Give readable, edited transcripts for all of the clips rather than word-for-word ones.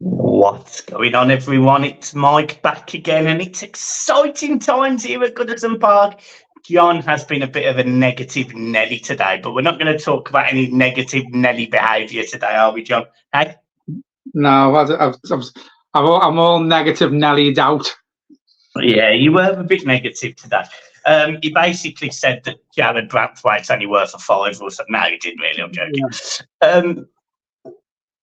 What's going on, everyone? It's Mike back again, and it's exciting times here at Goodison Park. John has been a bit of a negative Nelly today, but we're not going to talk about any negative Nelly behaviour today, are we, John? Hey? No, I'm all negative Nelly'd out. Yeah, you were a bit negative today. He basically said that Jared Brathwaite's only worth a five or something. No, he didn't really, I'm joking. Yeah.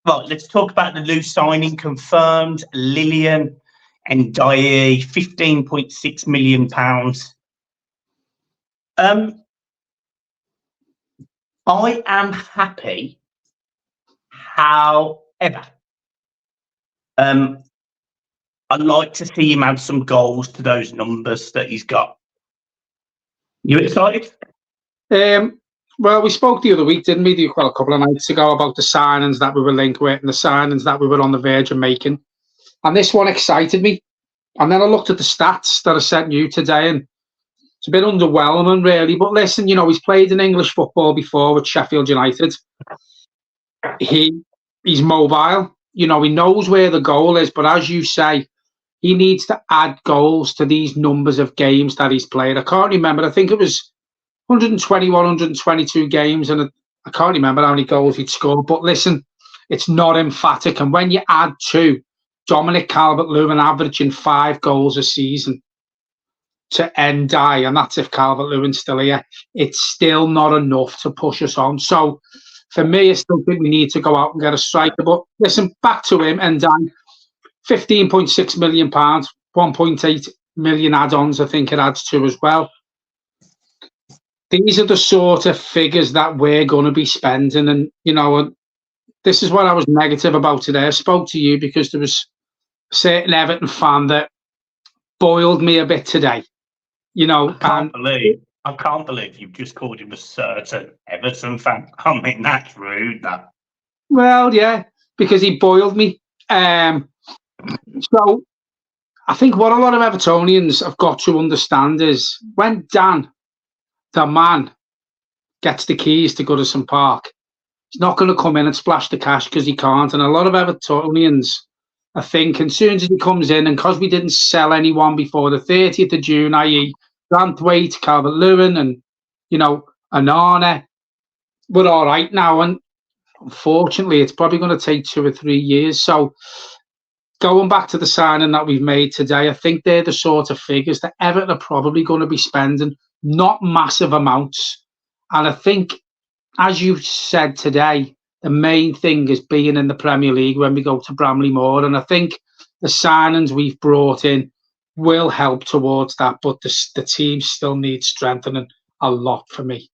Right, let's talk about the loose signing confirmed. Lillian and Ndiaye, £15.6 million. I am happy. However, I'd like to see him add some goals to those numbers that he's got. You excited? Well, we spoke the other week, didn't we? Well, a couple of nights ago about the signings that we were linked with and the signings that we were on the verge of making. And this one excited me. And then I looked at the stats that I sent you today, and it's a bit underwhelming, really. But listen, he's played in English football before with Sheffield United. He's mobile. He knows where the goal is. But as you say, he needs to add goals to these numbers of games that he's played. I can't remember. I think it was 121, 122 games, and I can't remember how many goals he'd scored. But listen, it's not emphatic. And when you add to Dominic Calvert-Lewin averaging 5 goals a season to Ndiaye, and that's if Calvert-Lewin's still here, it's still not enough to push us on. So for me, I still think we need to go out and get a striker. But listen, back to him, Ndiaye, £15.6 million, 1.8 million add-ons, I think it adds to as well. These are the sort of figures that we're going to be spending. And, this is what I was negative about today. I spoke to you because there was a certain Everton fan that boiled me a bit today. I can't believe you've just called him a certain Everton fan. I mean, that's rude, that. Well, yeah, because he boiled me. So I think what a lot of Evertonians have got to understand is when Dan, the man, gets the keys to Goodison Park, he's not going to come in and splash the cash because he can't. And a lot of Evertonians are thinking, as soon as he comes in, and because we didn't sell anyone before the 30th of June, i.e. Branthwaite, Calvert-Lewin, and, Anana, we're all right now. And unfortunately, it's probably going to take 2 or 3 years. So going back to the signing that we've made today, I think they're the sort of figures that Everton are probably going to be spending, not massive amounts. And I think, as you said today, the main thing is being in the Premier League when we go to Bramley Moor. And I think the signings we've brought in will help towards that. But the team still needs strengthening a lot for me.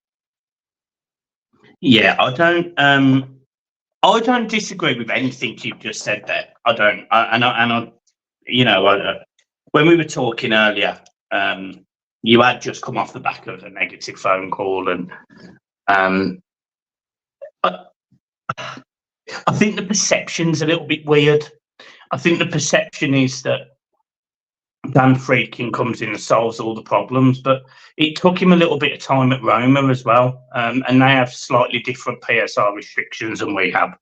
Yeah, I don't disagree with anything you've just said there. I don't. When we were talking earlier, you had just come off the back of a negative phone call, and I think the perception's a little bit weird. I think the perception is that Dan Friedkin comes in and solves all the problems, but it took him a little bit of time at Roma as well, and they have slightly different PSR restrictions than we have.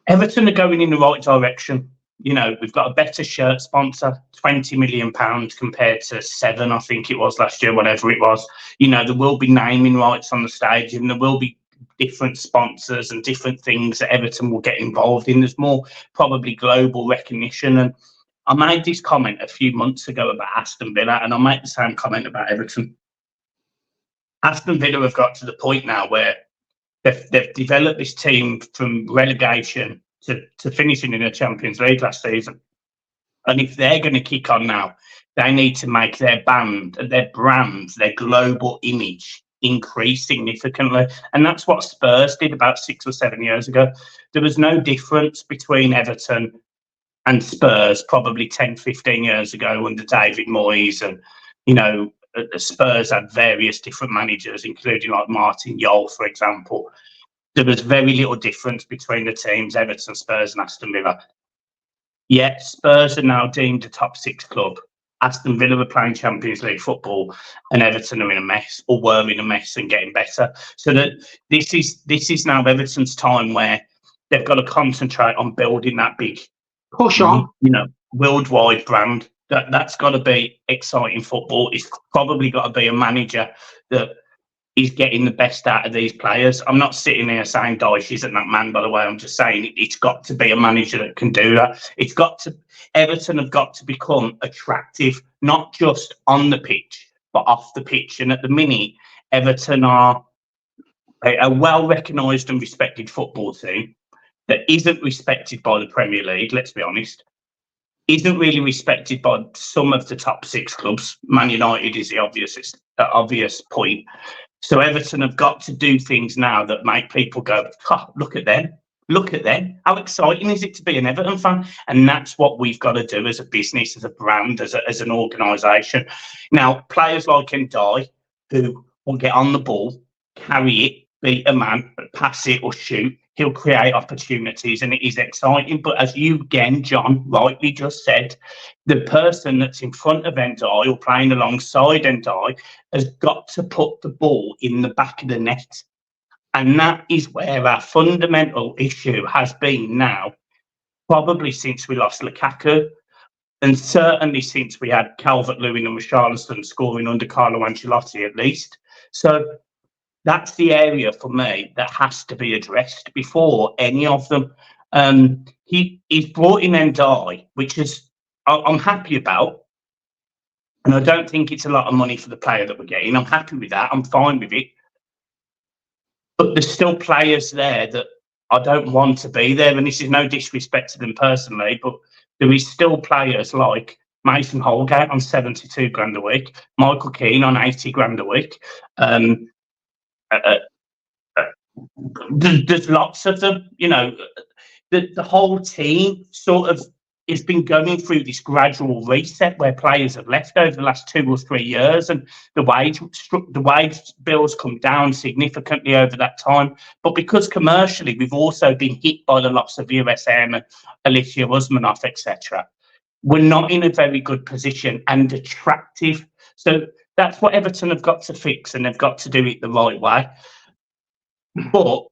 Everton are going in the right direction. We've got a better shirt sponsor, £20 million compared to 7, I think it was last year, whatever it was. There will be naming rights on the stadium. There will be different sponsors and different things that Everton will get involved in. There's more probably global recognition. And I made this comment a few months ago about Aston Villa, and I'll make the same comment about Everton. Aston Villa have got to the point now where they've developed this team from relegation to finishing in the Champions League last season. And if they're going to kick on now, they need to make their brand, their global image increase significantly. And that's what Spurs did about 6 or 7 years ago. There was no difference between Everton and Spurs probably 10, 15 years ago under David Moyes. And, Spurs had various different managers, including like Martin Jol, for example. There was very little difference between the teams, Everton, Spurs and Aston Villa. Yet Spurs are now deemed a top 6 club. Aston Villa are playing Champions League football, and Everton are in a mess, or were in a mess and getting better. So that this is now Everton's time where they've got to concentrate on building that big, push on. Worldwide brand. That's got to be exciting football. It's probably got to be a manager that is getting the best out of these players. I'm not sitting here saying Dyche isn't that man, by the way. I'm just saying it's got to be a manager that can do that. Everton have got to become attractive, not just on the pitch, but off the pitch. And at the minute, Everton are a well-recognised and respected football team that isn't respected by the Premier League, let's be honest. Isn't really respected by some of the top 6 clubs. Man United is the obvious point. So Everton have got to do things now that make people go, oh, look at them. Look at them. How exciting is it to be an Everton fan? And that's what we've got to do as a business, as a brand, as an organisation. Now, players like Ndiaye, who will get on the ball, carry it, beat a man, pass it or shoot, he'll create opportunities, and it is exciting. But as you again, John, rightly just said, the person that's in front of Ndiaye or playing alongside Ndiaye has got to put the ball in the back of the net. And that is where our fundamental issue has been now, probably since we lost Lukaku, and certainly since we had Calvert-Lewin and Richarlison scoring under Carlo Ancelotti at least. So that's the area for me that has to be addressed before any of them. He's brought in Ndiaye, which is I'm happy about, and I don't think it's a lot of money for the player that we're getting. I'm happy with that. I'm fine with it. But there's still players there that I don't want to be there, and this is no disrespect to them personally, but there is still players like Mason Holgate on 72 grand a week, Michael Keane on 80 grand a week. There's lots of them, the whole team sort of has been going through this gradual reset where players have left over the last 2 or 3 years, and the wage bills come down significantly over that time. But because commercially we've also been hit by the loss of USM and Alicia Usmanov, etc., we're not in a very good position and attractive. So that's what Everton have got to fix, and they've got to do it the right way. But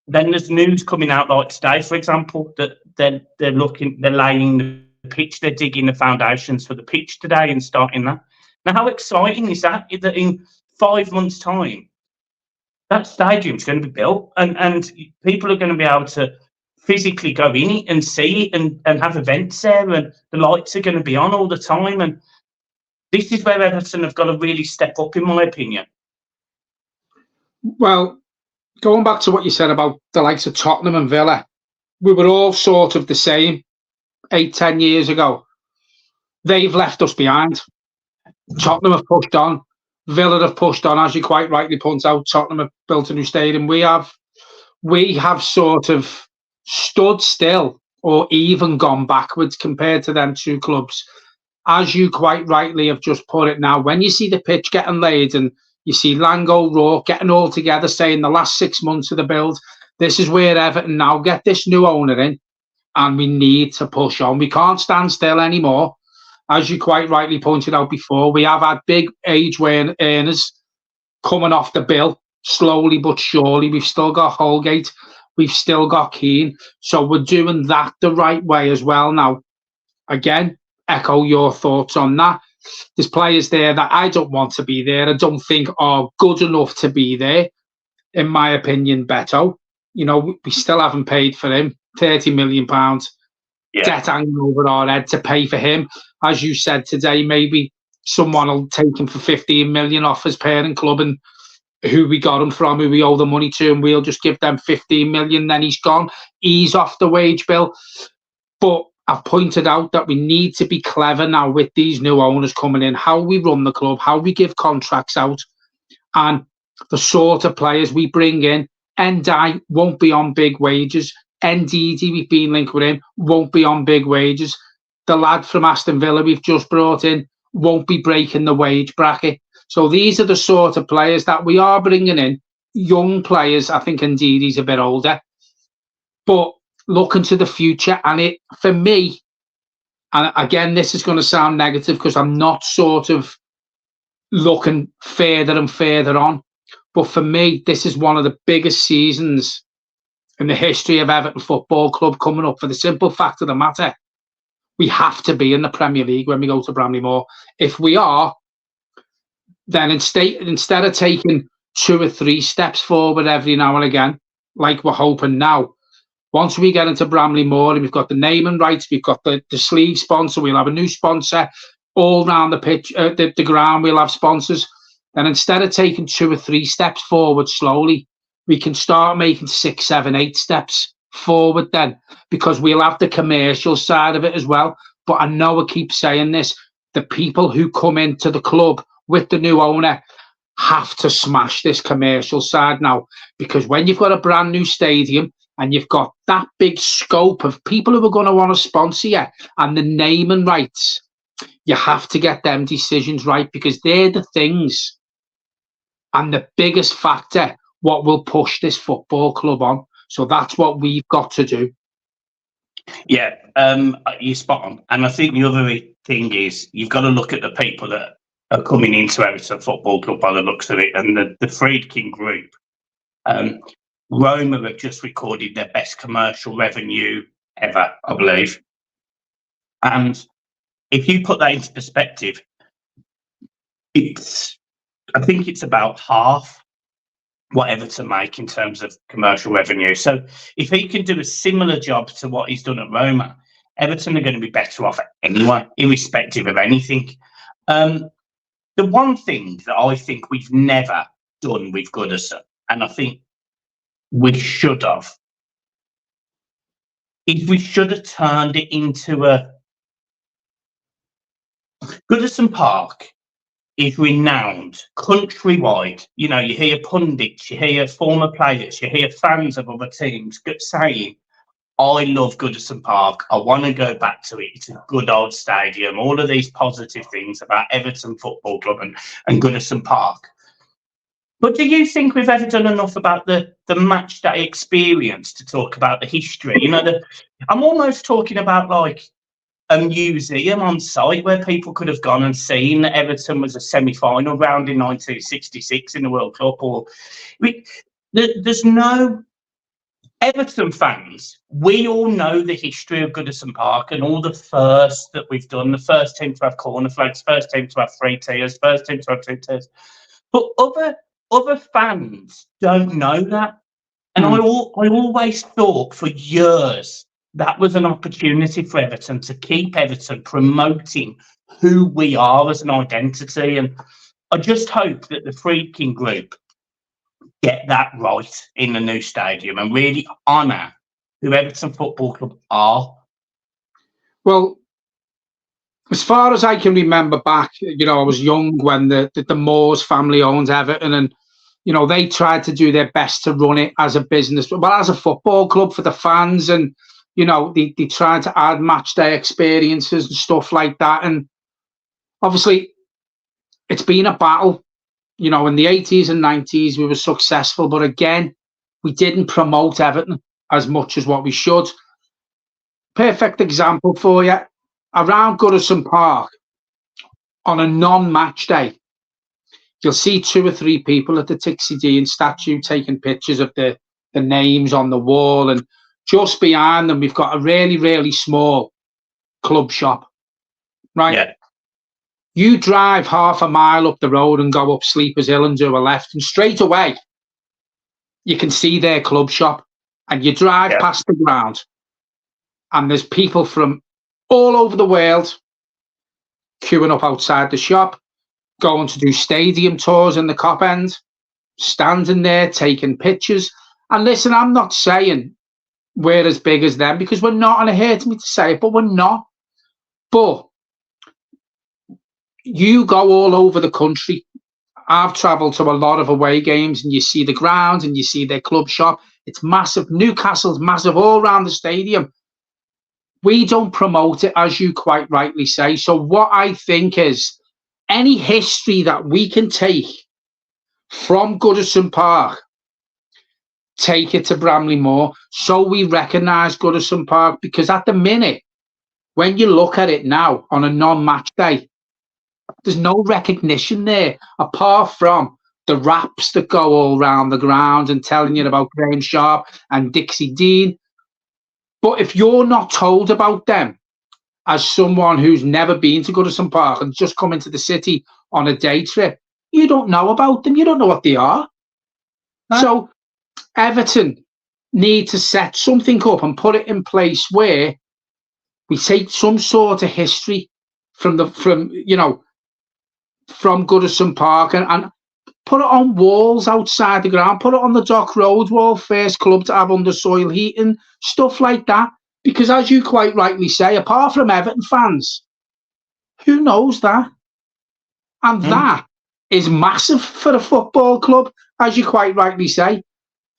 then there's news coming out like today, for example, that they're laying the pitch, they're digging the foundations for the pitch today and starting that. Now, how exciting is that? That in 5 months' time, that stadium's going to be built, and people are going to be able to physically go in it and see it and have events there, and the lights are going to be on all the time. And this is where Everton have got to really step up, in my opinion. Well, going back to what you said about the likes of Tottenham and Villa, we were all sort of the same 8-10 years ago. They've left us behind. Tottenham have pushed on. Villa have pushed on, as you quite rightly point out. Tottenham have built a new stadium. We have sort of stood still or even gone backwards compared to them 2 clubs. As you quite rightly have just put it now, when you see the pitch getting laid and you see Lango, Rourke getting all together saying the last 6 months of the build, this is where Everton now get this new owner in, and we need to push on. We can't stand still anymore. As you quite rightly pointed out before, we have had big age earners coming off the bill, slowly but surely. We've still got Holgate. We've still got Keane. So we're doing that the right way as well now. Again, echo your thoughts on that. There's players there that I don't want to be there. I don't think are good enough to be there. In my opinion, Beto, we still haven't paid for him. £30 million debt hanging over our head to pay for him. As you said today, maybe someone will take him for 15 million off his parent club and who we got him from, who we owe the money to, and we'll just give them 15 million. Then he's gone. He's off the wage bill. But I've pointed out that we need to be clever now with these new owners coming in, how we run the club, how we give contracts out, and the sort of players we bring in. Ndiaye won't be on big wages. Ndidi, we've been linked with him, won't be on big wages. The lad from Aston Villa we've just brought in won't be breaking the wage bracket. So these are the sort of players that we are bringing in. Young players. I think Ndidi's a bit older. But looking to the future, and for me, and again, this is going to sound negative because I'm not sort of looking further and further on, but for me, this is one of the biggest seasons in the history of Everton Football Club coming up, for the simple fact of the matter, we have to be in the Premier League when we go to Bramley-Moore. If we are, then instead of taking 2 or 3 steps forward every now and again, like we're hoping now, once we get into Bramley-Moore and we've got the naming rights, we've got the sleeve sponsor, we'll have a new sponsor all round the pitch, the ground, we'll have sponsors. Then instead of taking 2 or 3 steps forward slowly, we can start making 6, 7, 8 steps forward then, because we'll have the commercial side of it as well. But I know I keep saying this, the people who come into the club with the new owner have to smash this commercial side now, because when you've got a brand new stadium and you've got that big scope of people who are going to want to sponsor you and the naming rights, you have to get them decisions right, because they're the things and the biggest factor what will push this football club on. So that's what we've got to do. Yeah, you're spot on. And I think the other thing is you've got to look at the people that are coming into Everton Football Club by the looks of it, and the Friedkin Group. Roma have just recorded their best commercial revenue ever, I believe. And if you put that into perspective, I think it's about half what Everton make in terms of commercial revenue. So if he can do a similar job to what he's done at Roma, Everton are going to be better off anyway, irrespective of anything. The one thing that I think we've never done with Goodison, and I think we should have, is we should have turned it into a... Goodison Park is renowned countrywide. You know, you hear pundits, you hear former players, you hear fans of other teams saying, I love Goodison Park, I want to go back to it, it's a good old stadium, all of these positive things about Everton Football Club and Goodison Park. But do you think we've ever done enough about the match day experience to talk about the history? You know, I'm almost talking about like a museum on site where people could have gone and seen that Everton was a semi-final round in 1966 in the World Cup. Or there's no... Everton fans, we all know the history of Goodison Park and all the firsts that we've done. The first team to have corner flags, first team to have 3 tiers, first team to have 2 tiers. But other fans don't know that. And I always thought for years that was an opportunity for Everton to keep Everton promoting who we are as an identity. And I just hope that the Friedkin Group get that right in the new stadium and really honour who Everton Football Club are. Well, as far as I can remember back, you know, I was young when the Moores family owned Everton, and you know, they tried to do their best to run it as a business, but as a football club for the fans. And you know, they tried to add match day experiences and stuff like that. And obviously it's been a battle. You know, in the 80s and 90s we were successful, but again, we didn't promote Everton as much as what we should. Perfect example for you, around Goodison Park on a non-match day, you'll see 2 or 3 people at the Tixie Dean statue taking pictures of the names on the wall, and just behind them we've got a really, really small club shop, right? Yeah. You drive half a mile up the road and go up Sleepers Hill and do a left, and straight away you can see their club shop. And you drive past the ground and there's people from all over the world queuing up outside the shop, going to do stadium tours in the Cop End, standing there taking pictures. And listen, I'm not saying we're as big as them, because we're not, and it hurts me to say it, but we're not. But you go all over the country. I've travelled to a lot of away games, and you see the grounds and you see their club shop. It's massive. Newcastle's massive all around the stadium. We don't promote it, as you quite rightly say. So what I think is, any history that we can take from Goodison Park, take it to Bramley-Moore, so we recognise Goodison Park. Because at the minute, when you look at it now on a non-match day, there's no recognition there, apart from the raps that go all round the ground and telling you about Graham Sharp and Dixie Dean. But if you're not told about them as someone who's never been to Goodison Park and just come into the city on a day trip, you don't know about them. You don't know what they are. Huh? So Everton need to set something up and put it in place where we take some sort of history from Goodison Park and put it on walls outside the ground, put it on the Dock Road wall, first club to have under soil heating, stuff like that. Because as you quite rightly say, apart from Everton fans, who knows that? And that is massive for a football club, as you quite rightly say.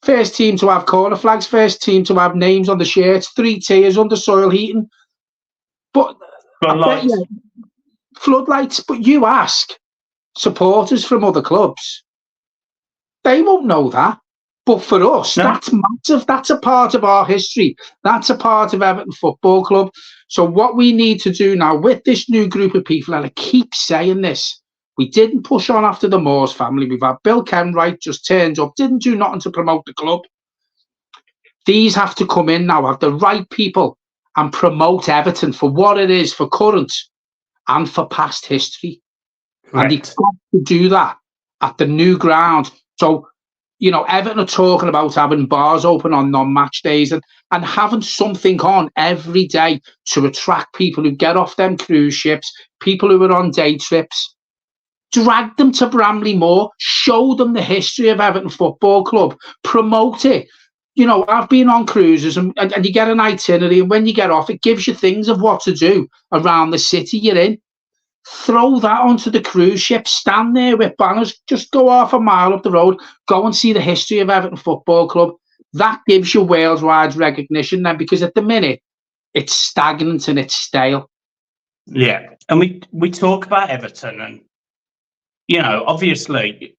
First team to have corner flags, first team to have names on the shirts, 3 tiers under soil heating. But floodlights. But you ask supporters from other clubs, they won't know that. But for us, that's massive. That's a part of our history. That's a part of Everton Football Club. So what we need to do now with this new group of people, and I keep saying this, we didn't push on after the Moores family. We've had Bill Kenwright just turned up, didn't do nothing to promote the club. These have to come in now, have the right people, and promote Everton for what it is, for current and for past history. Correct. And they've got to do that at the new ground. So, Everton are talking about having bars open on non-match days and having something on every day to attract people who get off them cruise ships, people who are on day trips. Drag them to Bramley Moor, show them the history of Everton Football Club, promote it. I've been on cruises and you get an itinerary, and when you get off, it gives you things of what to do around the city you're in. Throw that onto the cruise ship, stand there with banners, just go half a mile up the road, go and see the history of Everton Football Club. That gives you worldwide recognition then, because at the minute, it's stagnant and it's stale. Yeah, and we talk about Everton and, obviously,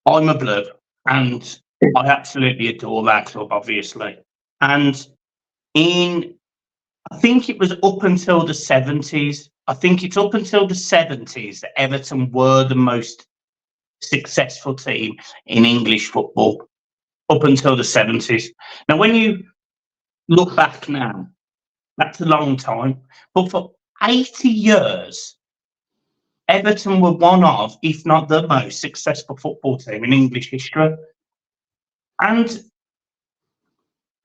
I'm a Blue and I absolutely adore that club, obviously. And I think it was up until the 70s, that Everton were the most successful team in English football, up until the 70s. Now, when you look back now, that's a long time. But for 80 years, Everton were one of, if not the most successful football team in English history. And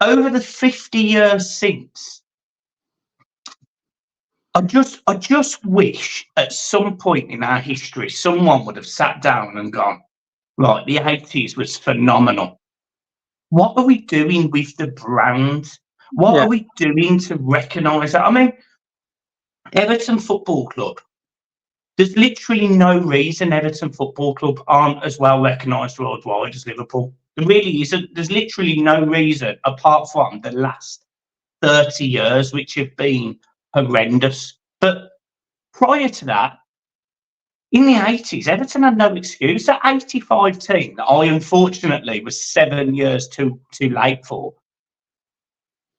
over the 50 years since, I just wish at some point in our history, someone would have sat down and gone, right, the 80s was phenomenal. What are we doing with the brand? What are we doing to recognise that? I mean, Everton Football Club, there's literally no reason Everton Football Club aren't as well recognised worldwide as Liverpool. There really isn't. There's literally no reason apart from the last 30 years, which have been horrendous. But prior to that, in the 80s, Everton had no excuse. That 85 team that I unfortunately was 7 years too late for,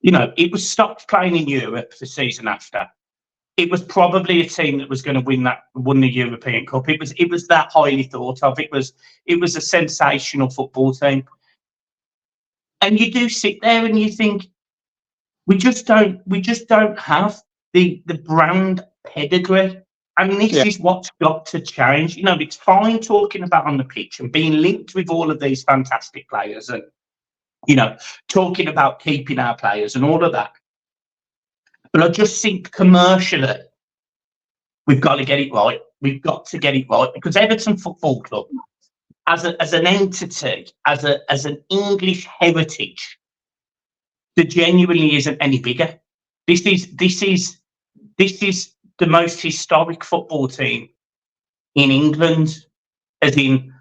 it was stopped playing in Europe the season after. It was probably a team that was going to won the European Cup. It was that highly thought of. It was a sensational football team. And you do sit there and you think, we just don't have the brand pedigree. And this is what's got to change. It's fine talking about on the pitch and being linked with all of these fantastic players and, talking about keeping our players and all of that. But I just think commercially, we've got to get it right. We've got to get it right because Everton Football Club, as an entity, as an English heritage, there genuinely isn't any bigger. This is the most historic football team in England, as in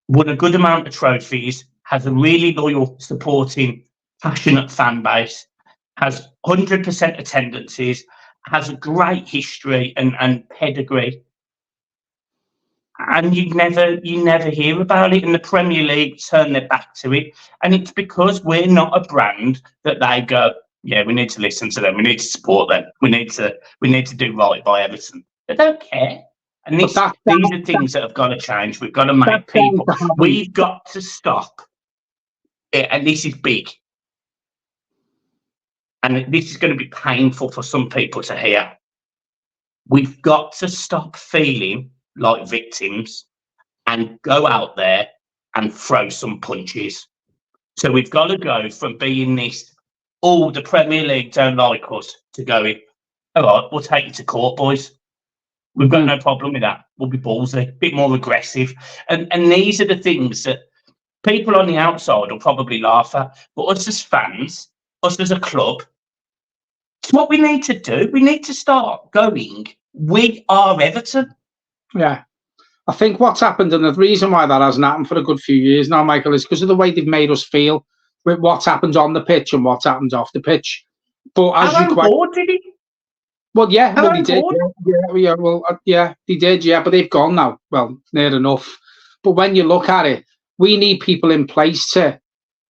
won a good amount of trophies, has a really loyal, supporting, passionate fan base, has 100% attendances, has a great history and pedigree. And you never hear about it. And the Premier League turn their back to it. And it's because we're not a brand that they go, yeah, we need to listen to them. We need to support them. We need to do right by Everton. They don't care. And these are things that have got to change. We've got to make people. We've got to stop. And this is big. And this is going to be painful for some people to hear. We've got to stop feeling like victims and go out there and throw some punches. So we've got to go from being this, oh, the Premier League don't like us, to going, all right, we'll take you to court, boys. We've got no problem with that. We'll be ballsy, a bit more aggressive. And these are the things that people on the outside will probably laugh at. But us as fans, us as a club, it's what we need to do. We need to start going, we are Everton. Yeah. I think what's happened, and the reason why that hasn't happened for a good few years now, Michael, is because of the way they've made us feel with what's happened on the pitch and what's happened off the pitch. But as Alan Ford did it. Well, yeah, well, Alan they did. Yeah, they did, yeah, but they've gone now. Well, near enough. But when you look at it, we need people in place to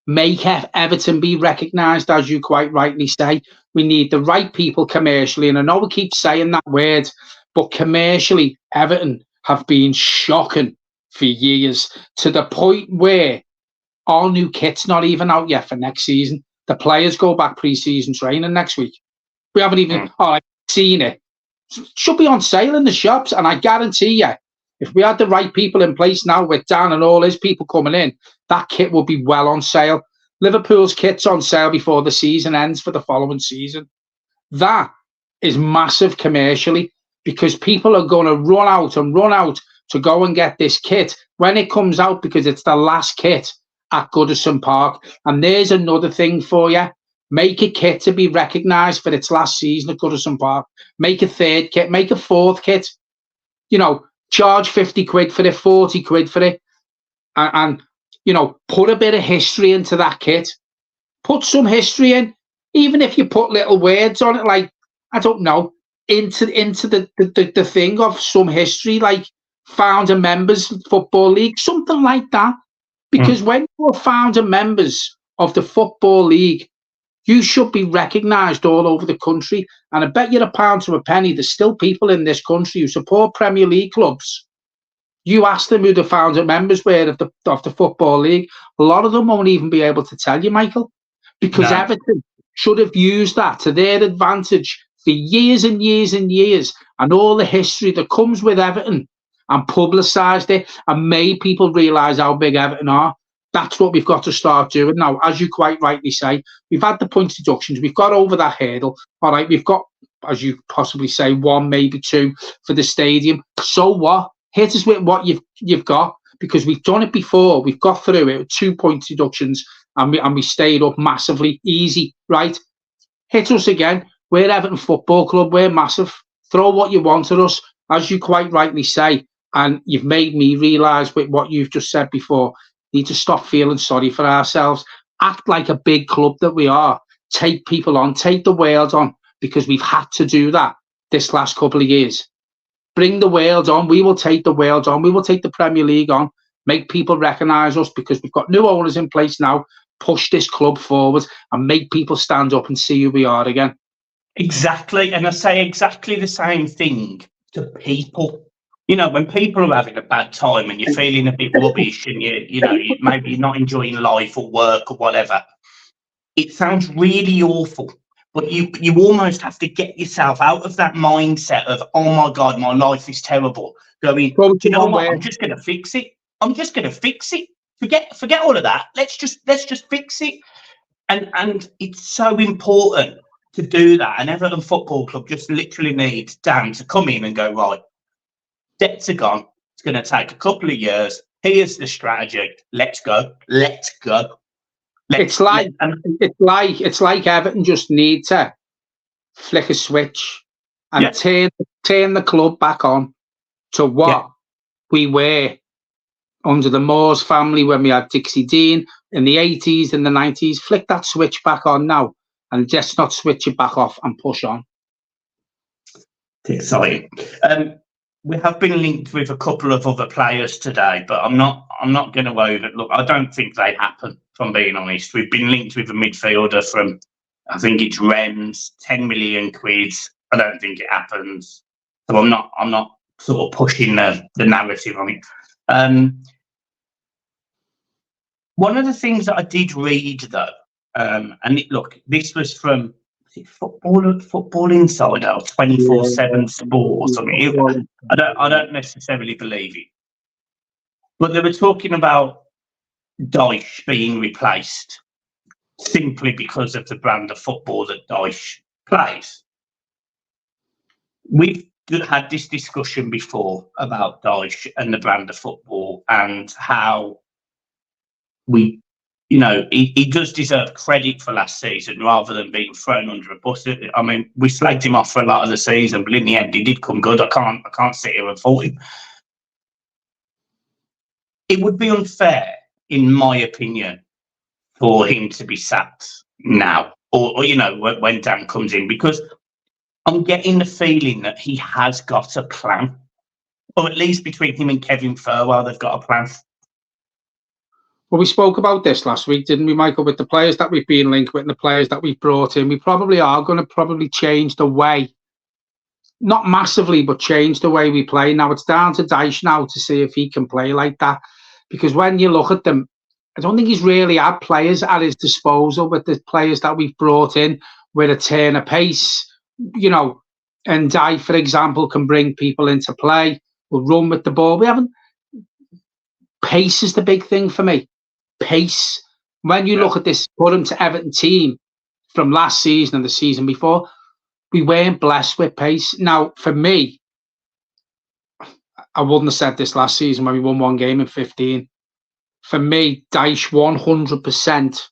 make Everton be recognised, as you quite rightly say. We need the right people commercially, and I know we keep saying that word, but commercially, Everton have been shocking for years, to the point where our new kit's not even out yet for next season. The players go back pre-season training next week. We haven't even seen it. It should be on sale in the shops, and I guarantee you, if we had the right people in place now with Dan and all his people coming in, that kit will be well on sale. Liverpool's kit's on sale before the season ends for the following season. That is massive commercially, because people are going to run out to go and get this kit when it comes out, because it's the last kit at Goodison Park. And there's another thing for you. Make a kit to be recognised for its last season at Goodison Park. Make a third kit, make a fourth kit. You know, charge 50 quid for it, 40 quid for it. And you know, put a bit of history into that kit. Put some history in. Even if you put little words on it, like, I don't know, into the thing of some history, like founder members Football League, something like that. Because when you're founder members of the Football League, you should be recognised all over the country. And I bet you a pound to a penny, there's still people in this country who support Premier League clubs. You ask them who the founder members were of the Football League, a lot of them won't even be able to tell you, Michael, because Everton should have used that to their advantage for years and years and years, and all the history that comes with Everton, and publicised it and made people realise how big Everton are. That's what we've got to start doing now. As you quite rightly say, we've had the point deductions, we've got over that hurdle. All right, we've got, as you possibly say, 1, maybe 2 for the stadium. So what? Hit us with what you've got, because we've done it before. We've got through it with 2 point deductions, and we stayed up massively. Easy, right? Hit us again. We're Everton Football Club. We're massive. Throw what you want at us, as you quite rightly say. And you've made me realise with what you've just said before, we need to stop feeling sorry for ourselves. Act like a big club that we are. Take people on. Take the world on, because we've had to do that this last couple of years. Bring the world on. We will take the world on. We will take the Premier League on. Make people recognise us, because we've got new owners in place now. Push this club forward and make people stand up and see who we are again. Exactly. And I say exactly the same thing to people. You know, when people are having a bad time and you're feeling a bit rubbish and maybe you're not enjoying life or work or whatever, it sounds really awful. But you almost have to get yourself out of that mindset of, oh my God, my life is terrible. Going, do you know what? I'm just going to fix it. I'm just going to fix it. Forget all of that. Let's just fix it. And it's so important to do that. And Everton Football Club just literally needs Dan to come in and go, right, debts are gone. It's going to take a couple of years. Here's the strategy. Let's go. Let's go. It's like Everton just need to flick a switch and turn the club back on to what we were under the Moores family when we had Dixie Dean in the 80s and the 90s. Flick that switch back on now, and just not switch it back off and push on. Exciting. We have been linked with a couple of other players today, but I'm not going to overlook. I don't think they happen, if I'm being honest. We've been linked with a midfielder from, I think it's Rennes, 10 million quid. I don't think it happens. So I'm not sort of pushing the narrative on it. One of the things that I did read, though, look, this was from Football Insider or 24/7 Sport or something. I don't necessarily believe it, but they were talking about Dyche being replaced simply because of the brand of football that Dyche plays. We've had this discussion before about Dyche and the brand of football and how he does deserve credit for last season rather than being thrown under a bus. I mean, we slagged him off for a lot of the season, but in the end, he did come good. I can't sit here and fault him. It would be unfair, in my opinion, for him to be sacked now, or when Dan comes in, because I'm getting the feeling that he has got a plan, or at least between him and Kevin Furwell, they've got a plan. Well, we spoke about this last week, didn't we, Michael? With the players that we've been linked with and the players that we've brought in, we probably are going to change the way, not massively, but change the way we play. Now, it's down to Dyche now to see if he can play like that. Because when you look at them, I don't think he's really had players at his disposal with the players that we've brought in with a turn of pace. And Ndiaye, for example, can bring people into play. We'll run with the ball. We haven't. Pace is the big thing for me. Pace. When you look at this Fulham to Everton team from last season and the season before, we weren't blessed with pace. Now, for me, I wouldn't have said this last season when we won one game in 15. For me, Dyche 100%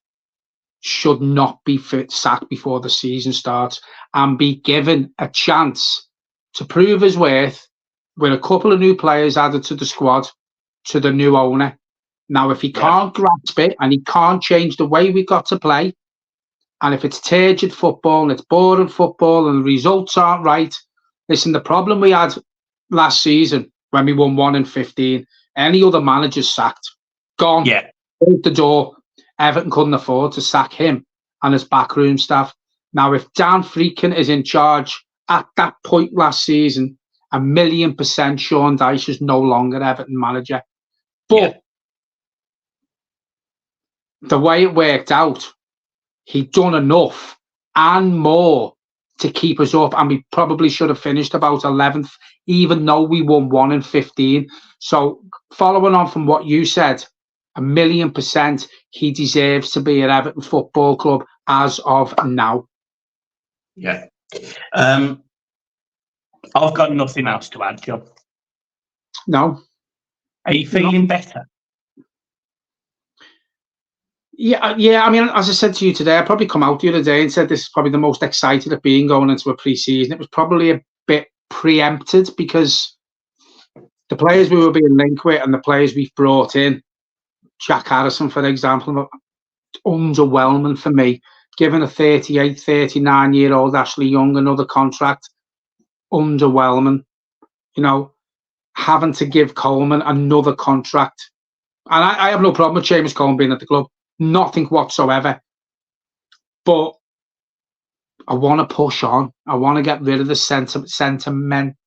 should not be sacked before the season starts and be given a chance to prove his worth with a couple of new players added to the squad, to the new owner. Now, if he can't grasp it and he can't change the way we got to play, and if it's turgid football and it's boring football and the results aren't right, listen, the problem we had last season when we won 1 in 15, any other manager's sacked, gone, out the door. Everton couldn't afford to sack him and his backroom staff. Now, if Dan Friedkin is in charge at that point last season, 1,000,000% Sean Dyche is no longer Everton manager. But the way it worked out, he'd done enough and more to keep us up, and we probably should have finished about 11th, even though we won 1 in 15. So following on from what you said, 1,000,000% he deserves to be at Everton Football Club as of now. Yeah. I've got nothing else to add, John. No. Are you feeling better? Yeah. I mean, as I said to you today, I probably come out the other day and said this is probably the most excited I've been going into a pre-season. It was probably a bit preempted because the players we were being linked with and the players we've brought in, Jack Harrison, for example, underwhelming for me. Given a 38, 39-year-old Ashley Young another contract, underwhelming. Having to give Coleman another contract. And I have no problem with Seamus Coleman being at the club. Nothing whatsoever. But I want to push on. I want to get rid of the sentimentality,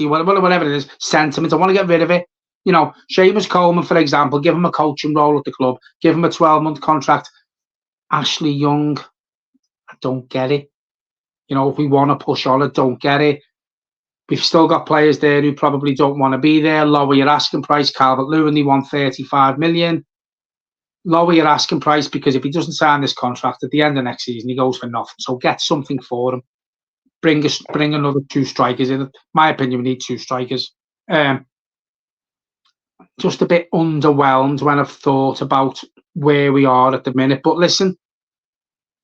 whatever it is, sentiment. I want to get rid of it. Seamus Coleman, for example, give him a coaching role at the club, give him a 12-month contract. Ashley Young, I don't get it. If we want to push on, I don't get it. We've still got players there who probably don't want to be there. Lower your asking price. Calvert-Lewin, they want 35 million. Lower your asking price, because if he doesn't sign this contract at the end of next season, he goes for nothing. So get something for him. Bring another 2 strikers in. In my opinion, we need 2 strikers. Just a bit underwhelmed when I've thought about where we are at the minute. But listen,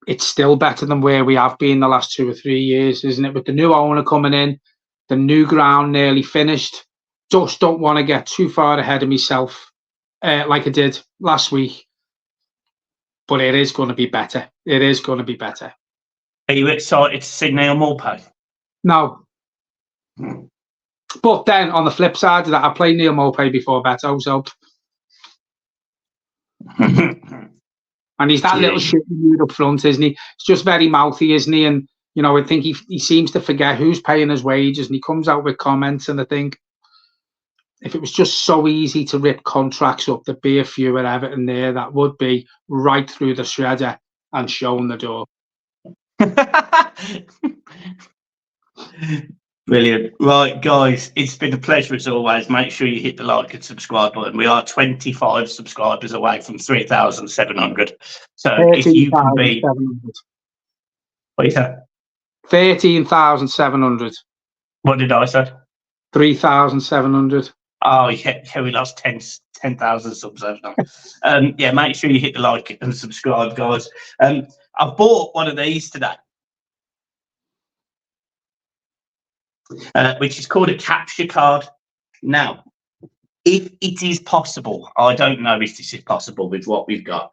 it's still better than where we have been the last 2 or 3 years, isn't it? With the new owner coming in, the new ground nearly finished. Just don't want to get too far ahead of myself like I did last week. But it is going to be better. It is going to be better. Are you excited to see Neil Maupay? No. But then, on the flip side of that, I played Neil Maupay before Beto, so... And he's that little shit dude up front, isn't he? It's just very mouthy, isn't he? And You know, I think he seems to forget who's paying his wages, and he comes out with comments. And I think if it was just so easy to rip contracts up, there'd be a few at Everton there that would be right through the shredder and shown the door. Brilliant. Right, guys, it's been a pleasure as always. Make sure you hit the like and subscribe button. We are 25 subscribers away from 3,700. So if you can be... 13,700. What you say? 13,700. What did I say? 3,700. Oh, yeah, we lost 10,000 subs overnight. Yeah, make sure you hit the like and subscribe, guys. I bought one of these today, which is called a capture card. Now, if it is possible, I don't know if this is possible with what we've got,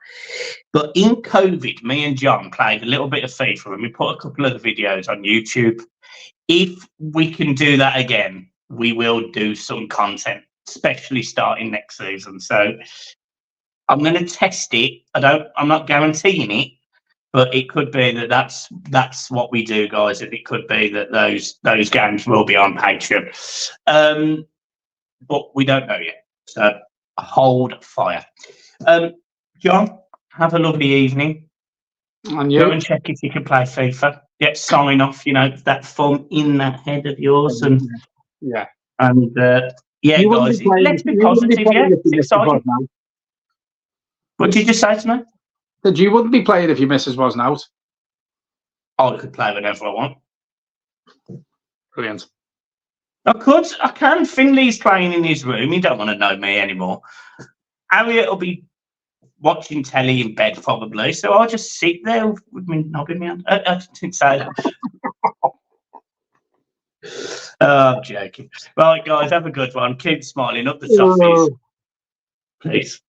but in COVID, me and John played a little bit of FIFA and we put a couple of the videos on YouTube. If we can do that again, we will do some content, especially starting next season. So I'm going to test it. I'm not guaranteeing it, but it could be that that's what we do, guys. And it could be that those games will be on Patreon. But we don't know yet. So hold fire. John, have a lovely evening. And you? Go and check if you can play FIFA. Get sign off, that fun in that head of yours. And yeah. And yeah, guys, let's be positive. Yeah, it's exciting. What did you just say to me? That you wouldn't be playing if your missus wasn't out. I could play whenever I want. Brilliant. I can. Finley's playing in his room. He don't want to know me anymore. Harriet will be watching telly in bed probably, so I'll just sit there with me noggin me on. I didn't say that. Oh, I'm joking. Right, guys, have a good one. Keep smiling up the softies. Peace.